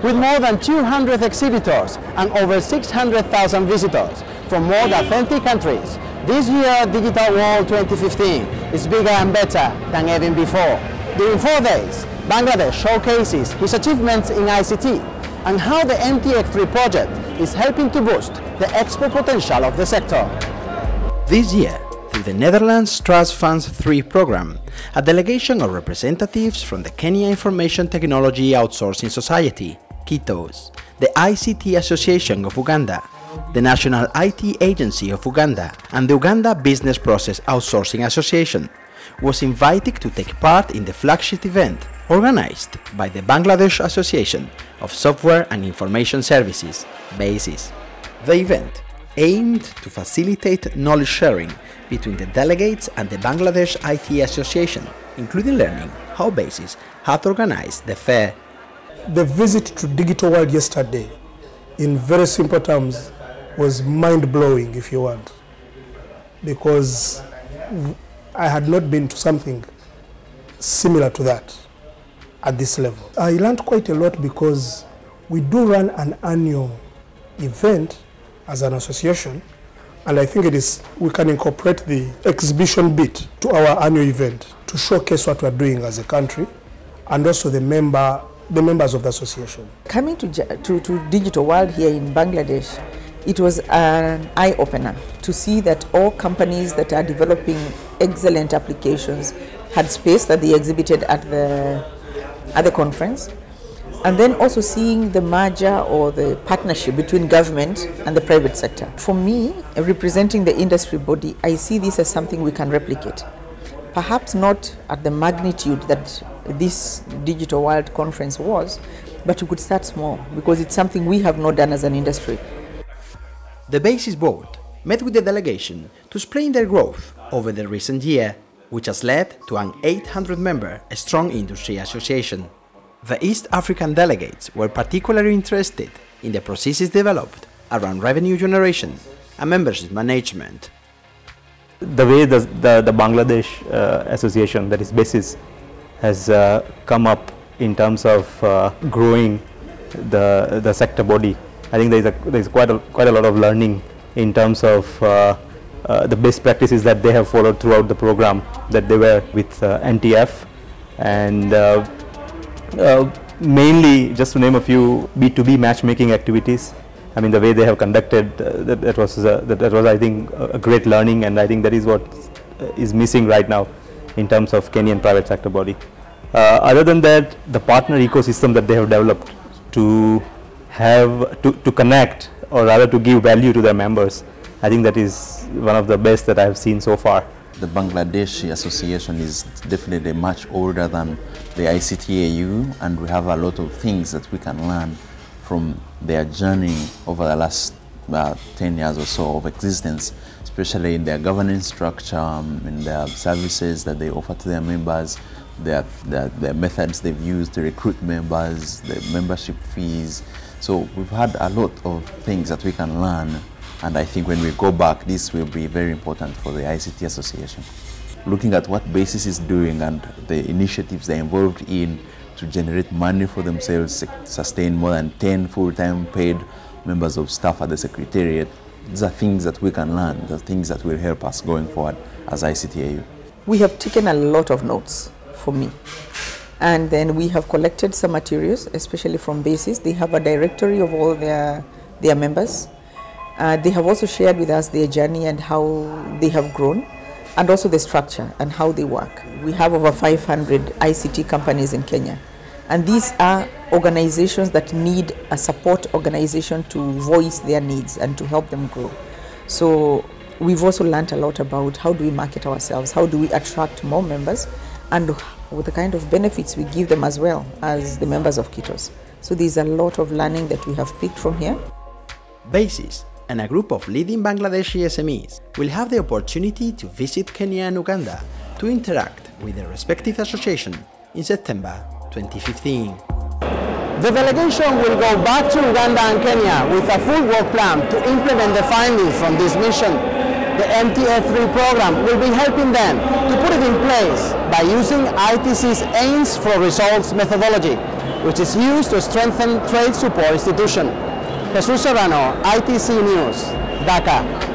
with more than 200 exhibitors and over 600,000 visitors from more than 20 countries. This year, Digital World 2015 is bigger and better than ever before. During 4 days, Bangladesh showcases its achievements in ICT and how the MTF3 project is helping to boost the export potential of the sector. This year, through the Netherlands Trust Funds 3 program, a delegation of representatives from the Kenya Information Technology Outsourcing Society, KITOS, the ICT Association of Uganda, the National IT Agency of Uganda, and the Uganda Business Process Outsourcing Association, was invited to take part in the flagship event organized by the Bangladesh Association of Software and Information Services, BASIS. The event aimed to facilitate knowledge sharing between the delegates and the Bangladesh IT Association, including learning how BASIS had organized the fair. The visit to Digital World yesterday, in very simple terms, was mind-blowing, if you want, because I had not been to something similar to that at this level. I learned quite a lot because we do run an annual event as an association, and I think we can incorporate the exhibition bit to our annual event to showcase what we're doing as a country and also the members of the association. Coming to Digital World here in Bangladesh, it was an eye-opener to see that all companies that are developing excellent applications had space that they exhibited at the conference. And then also seeing the merger or the partnership between government and the private sector. For me, representing the industry body, I see this as something we can replicate. Perhaps not at the magnitude that this Digital World conference was, but we could start small because it's something we have not done as an industry. The BASIS board met with the delegation to explain their growth over the recent year, which has led to an 800-member strong industry association. The East African delegates were particularly interested in the processes developed around revenue generation and membership management. The way the Bangladesh association, that is BASIS, has come up in terms of growing the sector body, I think there's quite a lot of learning in terms of the best practices that they have followed throughout the program that they were with NTF, and mainly, just to name a few, B2B matchmaking activities. I mean, the way they have conducted that was I think a great learning, and I think that is what is missing right now in terms of Kenyan private sector body. Other than that, the partner ecosystem that they have developed to connect, or rather to give value to their members, I think that is one of the best that I have seen so far. The Bangladeshi Association is definitely much older than the ICTAU, and we have a lot of things that we can learn from their journey over the last 10 years or so of existence, especially in their governance structure, in their services that they offer to their members, their methods they've used to recruit members, the membership fees. So we've had a lot of things that we can learn, and I think when we go back, this will be very important for the ICT Association. Looking at what BASIS is doing and the initiatives they're involved in to generate money for themselves, sustain more than 10 full-time paid members of staff at the Secretariat, these are things that we can learn, the things that will help us going forward as ICTAU. We have taken a lot of notes for me. And then we have collected some materials, especially from BASIS. They have a directory of all their members. They have also shared with us their journey and how they have grown, and also the structure and how they work. We have over 500 ICT companies in Kenya. And these are organizations that need a support organization to voice their needs and to help them grow. So we've also learned a lot about how do we market ourselves, how do we attract more members, and with the kind of benefits we give them as well as the members of KITOS. So there's a lot of learning that we have picked from here. BASIS and a group of leading Bangladeshi SMEs will have the opportunity to visit Kenya and Uganda to interact with their respective association in September 2015. The delegation will go back to Uganda and Kenya with a full work plan to implement the findings from this mission. The MTF3 program will be helping them to put it in place by using ITC's Aims for Results methodology, which is used to strengthen trade support institutions. Jesus Serrano, ITC News, Dhaka.